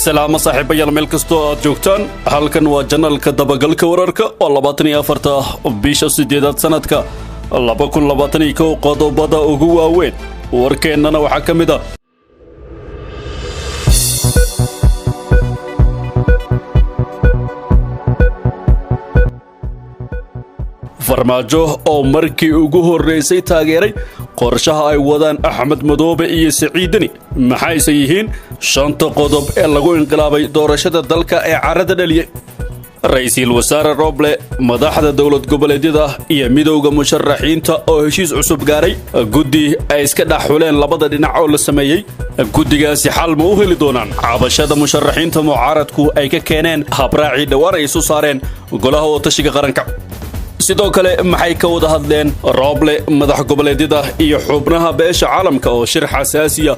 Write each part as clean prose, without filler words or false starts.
السلام صاحب يلمل كستو جوكتان halkan waa janalka dabagalka wararka oo 24 bisha 8 sanadka 2021 qodobada ugu waaweyn warkeennana waxa kamid ah farmaajo oo markii ugu horeysay taageeray qorshaha ay wadaan Axmed Madoobe iyo Deni maxay yihiin shanta qodob ee lagu inqilaabay doorashada dalka ee carada dhaliyay ra'iisul wasaare Roble madaxda dawlad goboleedyada iyo midowga musharaxiinta oo heshiis cusub gaaray guddi ay iska dhaxuleen labada dhinac oo la sameeyay guddigaasi xal ma u heli doonaan cabashada musharaxiinta mucaaradku ay ka keeneen habraaci dhawaan ay soo saareen golaha watashiga qaranka sidoo kale maxay ka wada hadleen Roble madax goboleedyada iyo xubnaha beesha caalamka oo shir xasaasiya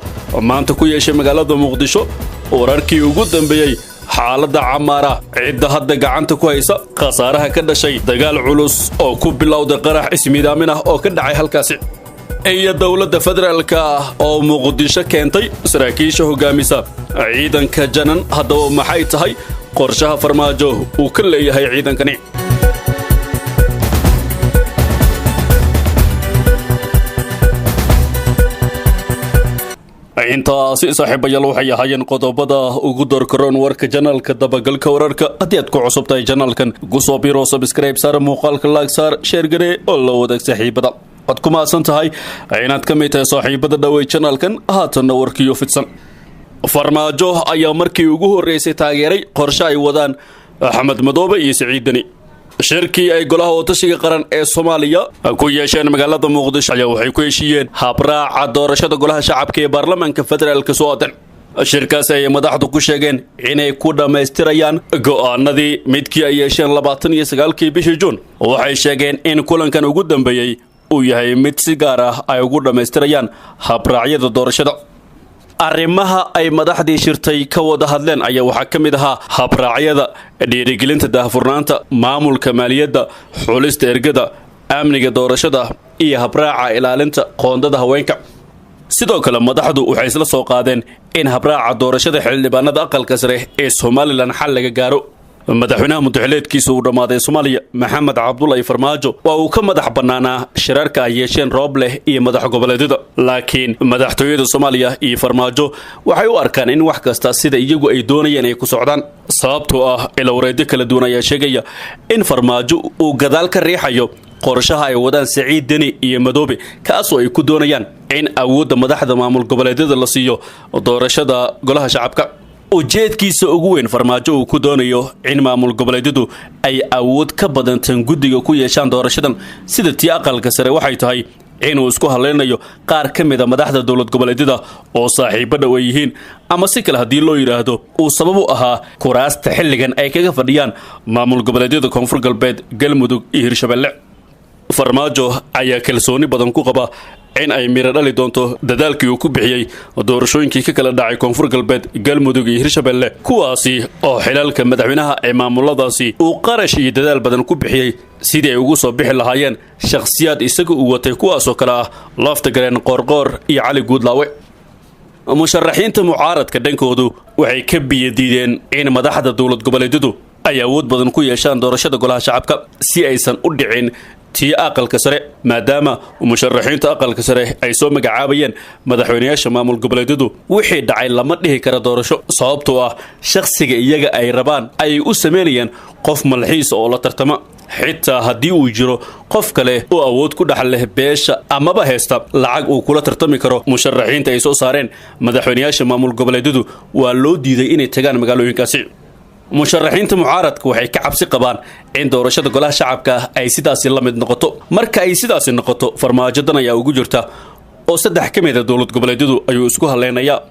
maanta ku yeeshay magaalada Muqdisho wararkii ugu dambeeyay xaaladda Camaara cidda hadda gacanta ku haysa khasaaraha ka dhashay dagaal culus oo ku bilowday qarax ismiidaamin ah oo ka dhacay halkaasi iyo dawladda federaalka oo Muqdisho keentay saraakiisha hogaamisa ciidanka janan haddaba maxay tahay qorshaha farmaajo uu ka leeyahay ciidankani intaasi saaxiibayaal waxay ahaayeen qodobada ugu dorkaroon warka janalka dabagalka wararka haddii aad ku cusub tahay janalkan gusoo biro subscribe saar muuqaalka like saar share gare oo la wadaag saaxiibada ad ku maasan tahay inaad ka mid tahay saaxiibada dhawey janalkan haatan warkiyo fidsan farmaajo ayaa markii ugu horeysay taageeray qorshe ay wadaan Axmed Madoobe iyo Deni shirkii ay golaha watashiga qaran ee Soomaaliya ku yeesheen magaalada Muqdisho ayaa waxay ku heshiiyeen habraaca doorashada golaha shacabka ee baarlamaanka federaalka Soomaaliya shirkaas ay madaxdu ku sheegeen inay ku dhameystirayaan go'aanadii midkii ay yeesheen 29 bishii Juun waxay sheegeen in kulankan ugu dambeeyay uu yahay mid si gaar ah ay ugu dhameystirayaan habraacyada doorashada arrimaha ay madaxdii shirtay ka wada hadleen ayaa waxa kamid ahaa habraacyada dhiirigelinta daahfurnaanta maamulka maaliyadda xulista ergada amniga doorashada iyo habraaca ilaalinta qoondada haweenka sidoo kale madaxdu waxay isla soo qaadeen in habraaca doorashada xildhibaanada aqalka sare ee Soomaaliland xal laga gaaro madaxweynaha mudxuleedkiisa uu dhamaaday Soomaaliya Maxamed Cabdullaahi Farmaajo waa uu ka madax banaanaa shirarka ay yeesheen Roble iyo madax goboleedyada laakiin madaxtooyada Soomaaliya iyo Farmaajo waxay u arkaan in wax kasta sida iyagu ay doonayeen ay ku socdaan sababtoo ah ilowreedyo kala duwan ayaa sheegaya in Farmaajo uu gadaal ka riixayo qorshaha ay wadaan Deni iyo Madoobe kaasoo ay ku doonayaan in awoodda madaxda maamul goboleedyada la siiyo doorashada golaha shacabka ujeedkiisa ugu weyn farmaajo uu ku doonayo in maamul goboleedyadu ay awood ka badan tan guddiga ku yeeshaan doorashadan sida tii aqalka sare waxay tahay inuu isku haleynayo qaar ka mid ah madaxda dawlad goboleedyada oo saaxiibo dhow yihiin ama si kale hadii loo yiraahdo uu sabab u ahaa kuraasta xilligan ay kaga fadhiyaan maamul goboleedyada Koonfur Galbeed Galmudug iyo Hirshabelle farmaajo ayaa kalsooni badan ku qaba in ay mira dhali doonto dadaalkii uu ku bixiyay doorashooyinkii ka kala dhacay Koonfur Galbeed Galmudug iyo Hirshabelle kuwaasi oo xilalka madaxweynaha ee maamuladaasi uu qarash iyo dadaal badan ku bixiyay sidii ay ugu soo bixi lahaayeen shakhsiyaad isaga u watay kuwaas oo kala ah lafta gareen qorqor iyo Cali Guudlaawe musharaxiinta mucaaradka dhankoodu waxay ka biyadiideen in madaxda dawlad goboleedyadu ay awood badan ku yeeshaan doorashada golaha shacabka si aysan u dhicin tii aqalka sare maadaama musharaxiinta aqalka sare ay soo magacaabayeen madaxweynayaasha maamul goboleedyadu wixii dhacay lama dhihi karo doorasho sababtoo ah shakhsiga iyaga ay rabaan ay u sameeyeen qof malxiis oo la tartama xitaa hadii uu jiro qof kale oo awood ku dhaxal leh beesha amaba heesta lacag uu kula tartami karo musharaxiinta ay soo saareen madaxweynayaasha maamul goboleedyadu waa loo diiday inay tagaan magaalooyinkaasi musharaxiinta mucaaradku waxay ka cabsi qabaan in doorashada golaha shacabka ay sidaas la mid noqoto marka ay sidaas noqoto farmaajadan ayaa ugu jirta oo saddex ka mid ah dawlad goboleedyadu ayuu isku haleenaya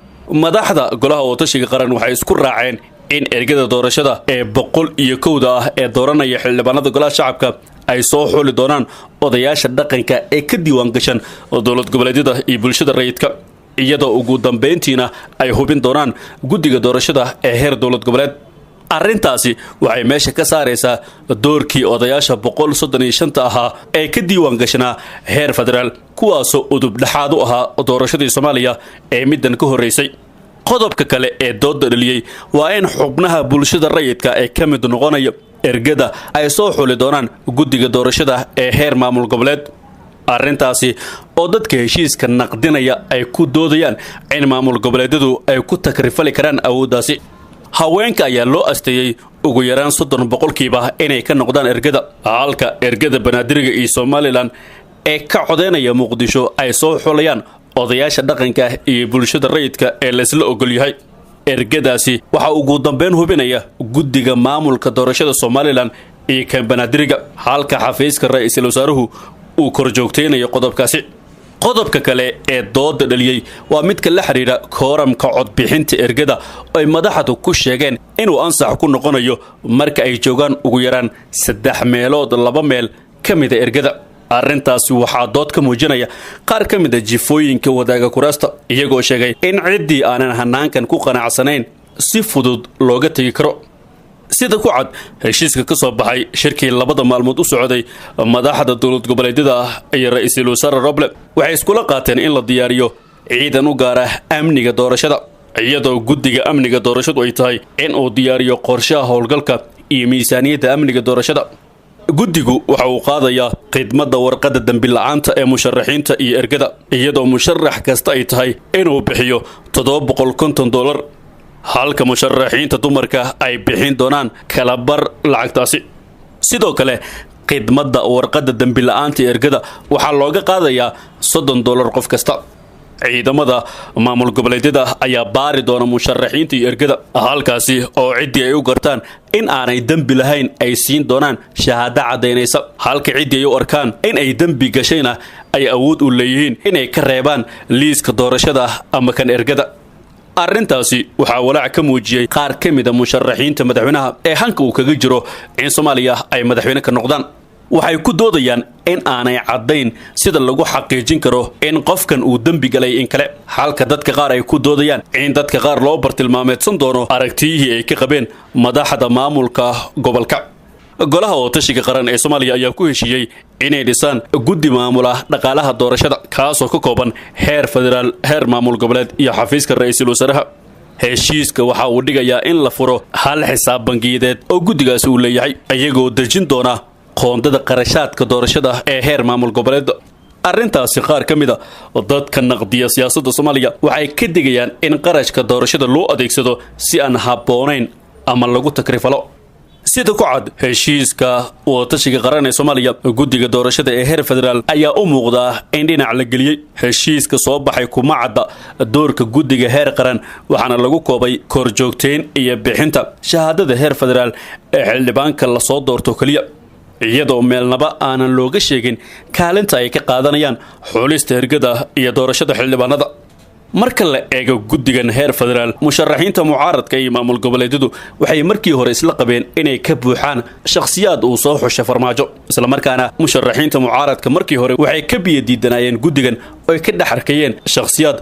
madaxda golaha watashiga qaran waxay isku raaceen in ergada doorashada ee 101 ah ee dooranaya xildhibaanada golaha shacabka ay soo xuli doonaan odayaasha dhaqanka ee ka diiwaan gashan dawlad goboleedyada iyo bulshada rayidka iyadoo ugu dambeyntiina ay hubin doonaan guddiga doorashada ee heer dawlad goboleed arrintaasi waxay meesha ka saaraysaa doorkii odayaasha 135 ahaa ee ka diiwaan gashanaa heer federaal kuwaasoo udub dhaxaad u ahaa doorashadii Soomaaliya ee middan ka horeysay qodobka kale ee dooda dhaliyay waa in xubnaha bulshada rayidka ee ka mid noqonaya ergada ay soo xuli doonaan guddiga doorashada ee heer maamul goboleed. arrintaasi oo dadka heshiiska naqdinaya ay ku doodayaan in maamul goboleedyadu ay ku takrifali karaan awooddaasi. haweenka ayaa loo asteeyey ugu yaraan 30% inay ka noqdaan ergada, halka ergada banaadiriga iyo Somaliland ee ka codeynaya Muqdisho ay soo xulayaan odayaasha dhaqanka iyo bulshada rayidka ee la isla ogol yahay. ergadaasi waxa ugu dambeyn hubinaya guddiga maamulka doorashada Somaliland iyo kan banaadiriga, halka xafiiska ra'iisul wasaaruhu uu kor joogteynayo qodobkaasi. qodobka kale ee dooda dhaliyay waa midka la xiriira kooramka codbixinta ergada ay madaxdu ku sheegeen inuu ansax ku noqonayo marka ay joogaan ugu yaraan 3 meelood 2 meel ka mid ah ergada. arrintaasi waxaa dood ka muujinaya qaar ka mid ah jifooyinka wadaaga kuraasta, iyagoo sheegay in ciddii aanan hanaankan ku qanacsanayn si fudud looga tegi karo. sida ku cad heshiiska ka soo baxay shirkii 2 maalmood u socday madaxda dowlad goboleedyada iyo ra'iisul wasaare Roble, waxay iskula qaateen in la diyaariyo ciidan u gaar ah amniga doorashada, iyadoo guddiga amniga doorashadu ay tahay in uu diyaariyo qorshaha howlgalka iyo miisaaniyadda amniga doorashada. guddigu waxa uu qaadayaa khidmadda warqadda dambi la'aanta ee musharaxiinta iyo ergada, iyadoo musharax kasta ay tahay inuu bixiyo $750, halka musharaxiinta dumarka ay bixin doonaan kala bar lacagtaasi. sidoo kale khidmadda warqadda dambi la'aanta ergada waxaa looga qaadayaa $30 qof kasta. ciidamada maamul goboleedyada ayaa baari doona musharaxiinta iyo ergada, halkaasi oo ciddii ay u gartaan in aanay dembi lahayn ay siin doonaan shahaado cadaynaysa, halka ciddii ay u arkaan in ay dembi gashayna ay awood u leeyihiin inay ka reebaan liiska doorashada ama kan ergada. arrintaasi waxaa walaac ka muujiyay qaar ka mid ah musharaxiinta madaxweynaha ee hanka uu kaga jiro in Soomaaliya ay madaxweyne ka noqdaan. waxay ku doodayaan in aanay caddayn sida lagu xaqiijin karo in qofkan uu dembi galay in kale, halka dadka qaar ay ku doodayaan in dadka qaar loo bartilmaameedsan doono aragtiyihii ay ka qabeen madaxda maamulka gobolka. golaha oo tashiga qaran ee Soomaaliya ayaa ku heshiiyey inay dhisaan guddi maamula dhaqaalaha doorashada, kaasoo ka kooban heer federaal, heer maamul goboleed iyo xafiiska ra'iisul wasaaraha. heshiiska waxa uu dhigayaa in la furo hal xisaab bangiyadeed oo guddigaasi uu leeyahay, iyagoo dejin doona qoondada qarashaadka doorashada ee heer maamul goboleed. arrintaasi qaar ka mid ah dadka naqdiya siyaasadda Soomaaliya waxay ka digayaan in qarashka doorashada loo adeegsado si aan habboonayn ama lagu takrifalo. sida ku cad heshiiska wadatashiga qaran ee Soomaaliya, guddiga doorashada ee heer federaal ayaa u muuqda in dhinac la geliyay. heshiiska soo baxay kuma cadda doorka guddiga heer qaran, waxaana lagu koobay kor joogteyn iyo bixinta shahaadada heer federaal ee xildhibaanka la soo doorto kaliya, iyadoo meelnaba aanan looga sheegin kaalinta ay ka qaadanayaan xulista ergada iyo doorashada xildhibaanada. marka la eego guddigan heer federaal, musharaxiinta mucaaradka iyo maamul goboleedyadu waxay markii hore isla qabeen inay ka buuxaan shakhsiyaad uu soo xushay Farmaajo, isla markaana musharaxiinta mucaaradka markii hore waxay ka biyadiidanayeen guddigan oo ka dhex arkayeen shakhsiyaad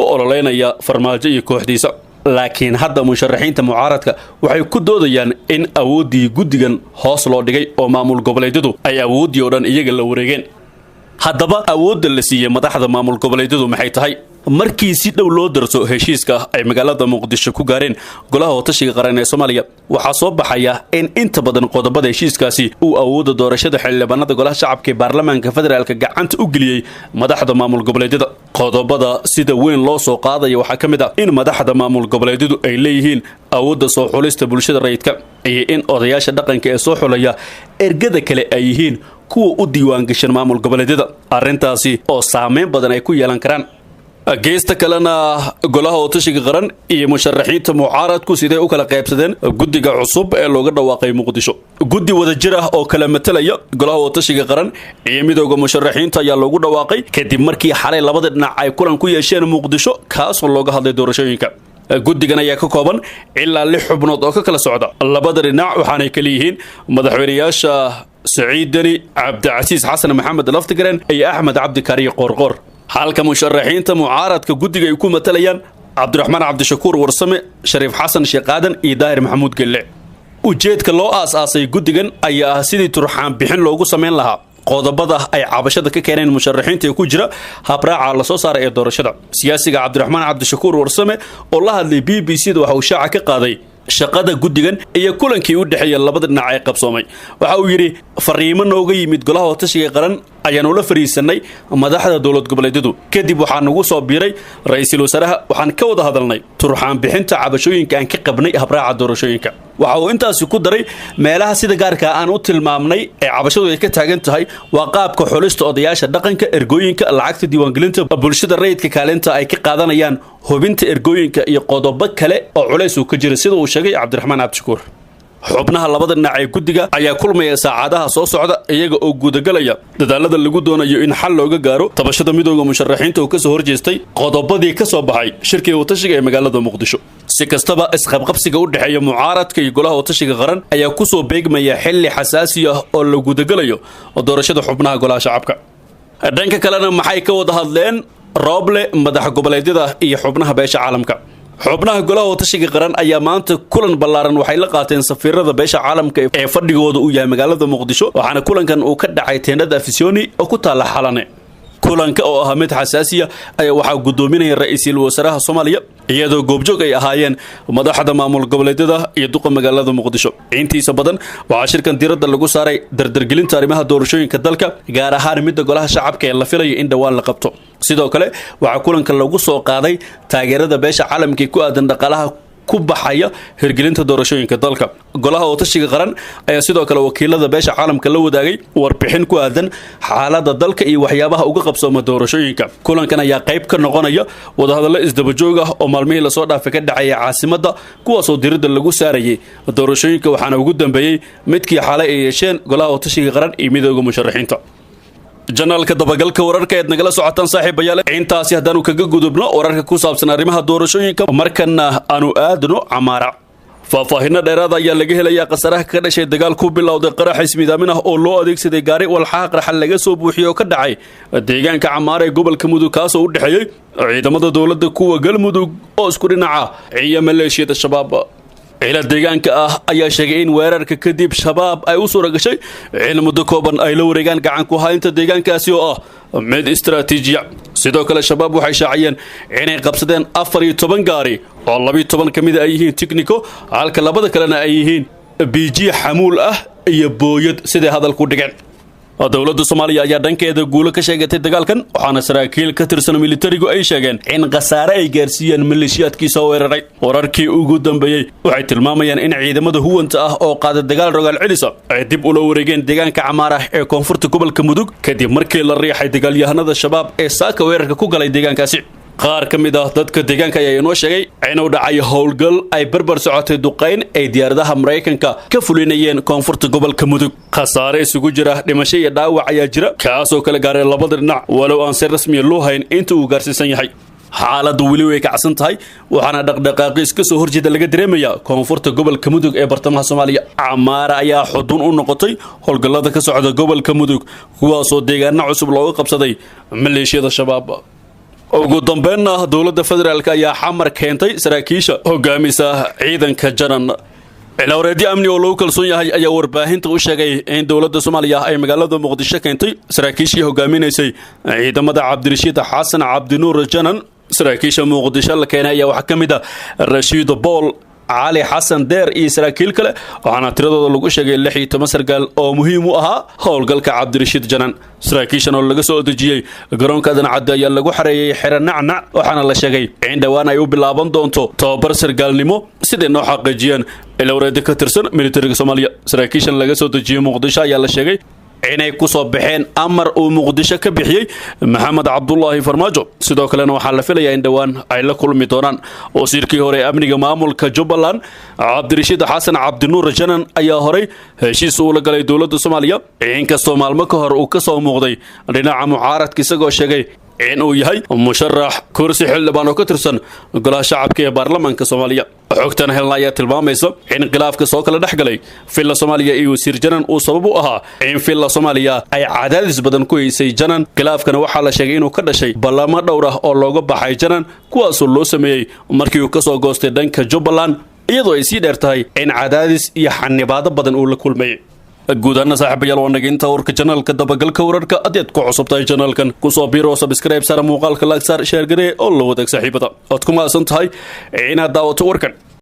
u ololeynaya Farmaajo iyo kooxdiisa. laakiin hadda musharaxiinta mucaaradka waxay ku doodayaan in awooddii guddigan hoos loo dhigay oo maamul goboleedyadu ay awooddii oo dhan iyaga la wareegeen. haddaba awoodda la siiyey madaxda maamul goboleedyadu maxay tahay? markii si dhow loo darso heshiiska ay magaalada Muqdisho ku gaareen golaha wadatashiga qaran ee Soomaaliya, waxaa soo baxaya in inta badan qodobada heshiiskaasi uu awoodda doorashada xildhibaanada golaha shacabka ee baarlamaanka federaalka gacanta u geliyay madaxda maamul goboleedyada. qodobada sida weyn loo soo qaadaya waxaa ka mid ah in madaxda maamul goboleedyadu ay leeyihiin awoodda soo xulista bulshada rayidka, iyo in odayaasha dhaqanka ee soo xulaya ergada kale ay yihiin kuwa u diiwaan gashan maamul goboleedyada, arrintaasi oo saameyn badan ay ku yeelan karaan. geesta kalena golaha wadatashiga qaran iyo musharaxiinta mucaaradku sidee u kala qaybsadeen guddiga cusub ee looga dhawaaqay Muqdisho. guddi wadajir ah oo kala matalaya golaha wadatashiga qaran iyo midowga musharaxiinta ayaa loogu dhawaaqay kadib markii xalay labada dhinac ay kulan ku yeesheen Muqdisho, kaasoo looga hadlay doorashooyinka. guddigan ayaa ka kooban ilaa 6 xubnood oo ka kala socda labada dhinac, waxaanay kala yihiin madaxweynayaasha Saciid Deni, Cabdicasiis Xasan Maxamed Laftigaran iyo Axmed Cabdikaariye Qoorqoor, halka musharaxiinta mucaaradka guddiga ay ku matalayaan Cabdiraxmaan Cabdishakuur Warsame, Shariif Xasan Sheekh Aadan iyo Daahir Maxamuud Gelle. ujeedka loo aasaasay guddigan ayaa ah sidii turxaan bixin loogu sameyn lahaa qodobada ay cabashada ka keeneen musharaxiinta ku jira habraaca la soo saaray ee doorashada. siyaasiga Cabdiraxmaan Cabdishakuur Warsame oo la hadlay BBC-da waxa uu shaaca ka qaaday shaqada guddigan iyo kulankii u dhaxeeyay labada dhinac ee qabsoomay. waxa uu yiri fariimo nooga yimid golaha tashiga qaran ayaan ula fariisanay madaxda dawlad goboleedyadu kadib waxaan nagu soo biiray ra'iisul wasaaraha waxaan ka wada hadalnay turxaan bixinta cabashooyinka aan ka qabnay habraaca doorashooyinka. waxa uu intaas ku daray meelaha sida gaarka aan u tilmaamnay ee cabashadu ay ka taagan tahay waa qaabka xulista odayaasha dhaqanka ergooyinka lacagta diiwaangelinta bulshada rayidka kaalinta ay ka qaadanayaan hubinta ergooyinka iyo qodobo kale oo culays uu ka jira sida uu sheegay Cabdiraxmaan Cabdishakuur. xubnaha labada dhinac ee guddiga ayaa kulmaya saacadaha soo socda iyaga oo gudagalaya dadaalada lagu doonayo in xal looga gaaro tabashada midowga musharaxiinta oo ka soo horjeestay qodobadii ka soo baxay shirkii watashiga ee magaalada Muqdisho. si kastaba isqabqabsiga u dhaxeeya mucaaradka iyo golaha watashiga qaran ayaa ku soo beegmaya xilli xasaasi ah oo la gudagalayo doorashada xubnaha golaha shacabka. dhanka kalena maxay ka wada hadleen Roble madax goboleedyada iyo xubnaha beesha caalamka. xubnaha golaha watashiga qaran ayaa maanta kulan ballaaran waxay la qaateen safiirada beesha caalamka ee fadhigooda uu yahay magaalada Muqdisho waxaana kulankan uu ka dhacay teendhada Afisyooni oo ku taala Xalane. kulanka oo ah mid xasaasi ah ayaa waxa gudoominaya ra'iisul wasaaraha Soomaaliya iyadoo goobjoog ay ahaayeen madaxda maamul goboleedyada iyo duqa magaalada Muqdisho. intiisa badan waxa shirkan diiradda lagu saaray dardargelinta arrimaha doorashooyinka dalka gaar ahaan midda golaha shacabka ee la filayo in dhawaan la qabto. sidoo kale waxa kulanka lagu soo qaaday taageerada beesha caalamka ee ku aadan dhaqaalaha ku baxaya hirgelinta doorashooyinka dalka. golaha watashiga qaran ayaa sidoo kale wakiilada beesha caalamka la wadaagay warbixin ku aadan xaaladda dalka iyo waxyaabaha uga qabsooma doorashooyinka. kulankan ayaa qayb ka noqonaya wadahadallo isdaba joog ah oo maalmihii la soo dhaafay ka dhacay caasimadda kuwaas oo diiradda lagu saarayay doorashooyinka waxaana ugu dambeeyay midkii xalay ay yeesheen golaha watashiga qaran iyo midowga musharaxiinta. janaalka dabagalka wararka ee nagala socotaan saaxiibayaal intaasi haddaanu kaga gudubno wararka ku saabsan arrimaha doorashooyinka markana aanu aadno Camaara. faahfaahinno dheeraad ayaa laga helayaa qasaraha ka dhashay dagaal ku bilowday qarax ismiidaamin ah oo loo adeegsaday gaari walxaha qarxa laga soo buuxiyay oo ka dhacay deegaanka Camaara ee gobolka Mudug kaas oo u dhaxeeyay ciidamada dawladda kuwa Galmudug oo isku dhinaca iyo maleeshiyada shabaab. ila deegaanka ah ayaa sheegay in weerarka kadib shabaab ay u soo gashay in muddo kooban ay la wareegaan gacan ku haynta deegaankaasi oo ah mid istiraatiiji. sidoo kale shabaab waxay shaaciyeen inay qabsadeen 14 gaari oo 12 kamid ay yihiin technico halka labada kalena ay yihiin BG xamuul ah iyo booyad sida hadalku dhigeen. dawladda Soomaaliya ayaa dhankeeda guulo ka sheegatay dagaalkan waxaana saraakiil ka tirsan militarigu ay sheegeen in qasaare ay gaarsiiyeen maleeshiyaadkii soo weeraray. wararkii ugu dambeeyay waxay tilmaamayaan in ciidamada huwanta ah oo qaaday dagaal rogaal celisa ay dib ula wareegeen deegaanka Camaara ee koonfurta gobolka Mudug kadib markii la riixay dagaalyahanada shabaab ee saaka weerarka ku galay deegaankaasi. qaar ka mid ah dadka deegaanka ayaa inoo sheegay inuu dhacay howlgal ay barbar socotay duqeyn ay diyaaradaha Mareykanka ka fulinayeen koonfurta gobolka Mudug. khasaare isugu jira dhimasho iyo dhaawac ayaa jira kaas oo kala gaaray labada dhinac walow aan si rasmi loo hayn inta uu gaarsiisan yahay. xaaladdu weli way kacsan tahay waxaana dhaqdhaqaaqis ka soo horjeeda laga dareemayaa koonfurta gobolka Mudug ee bartamaha Soomaaliya. Camaara ayaa xudun u noqotay howlgallada ka socda gobolka Mudug kuwaas oo deegaano cusub looga qabsaday maleeshiyada shabaab. ugu dambeynna dawladda federaalka ayaa xamar keentay saraakiisha hogaamisa ciidanka janan. ilaawareedyo amni oo lagu kalsoon yahay ayaa warbaahinta u sheegay in dawladda Soomaaliya ay magaalada Muqdisho keentay saraakiishii hogaaminaysay ciidamada Cabdirashiid Xasan Cabdinuur Janan. saraakiisha Muqdisho la keenay ayaa waxa kamid ah Rashiid Bool علي حسن دير إيه سراكيل كله وعنا تردد لوجو شجع لحية مصر قال أو مهم وأها هول قال كعبد الرشيد جنان سراكيشان ولا جسوا دجيء قرون كذا عدا يلا جو حري حر نعنع وحنا الله شجع عند وانا يوب اللعبان دونتو تابرسر قال نمو سيد إنه حق جيان إلا ورد كترسن ملتري الصومالية سراكيشان لجسوا دجيء مقدشة يلا شجع inay ku soo baxeen amar uu Muqdisho ka bixiyay Maxamed Cabdullaahi Farmaajo sidoo kale waxa la filayaa in dhawaan ay la kulmi doonaan wasiirkii hore amniga maamulka Jubbaland Cabdirashiid Xasan Cabdinuur Janan ayaa hore heshiis uu la galay dawladda Soomaaliya inkastoo maalmo ka hor uu ka soo muuqday dhinaca mucaaradka isagoo sheegay in uu yahay musharax kursi xildhibaan oo ka tirsan golaha shacabka ee baarlamaanka Soomaaliya xogtan helnaya tilmaamaysa in khilaafka soo kala dhaxgalay filla Soomaaliya iyo wasiir Janan uu sabab u ahaa in filla Soomaaliya ay cadaadis badan ku haysay Janan khilaafkana waxa la sheegay inuu ka dhashay ballamo dhowr ah oo looga baxay Janan kuwaas oo loo sameeyay markii uu ka soo goostay dhanka Jubbaland iyadoo ay sii dheertahay in cadaadis iyo xanibaado badan uu la kulmay guud ahaan saaxiibayaal waa naga inta warka channelka dabagalka wararka adeed ku cusubtahay channelkan ku soo biiro subscribe sar muuqaalka like sar share garee oo la wadaag saaxiibada ood ku maasan tahay inaad daawato warkan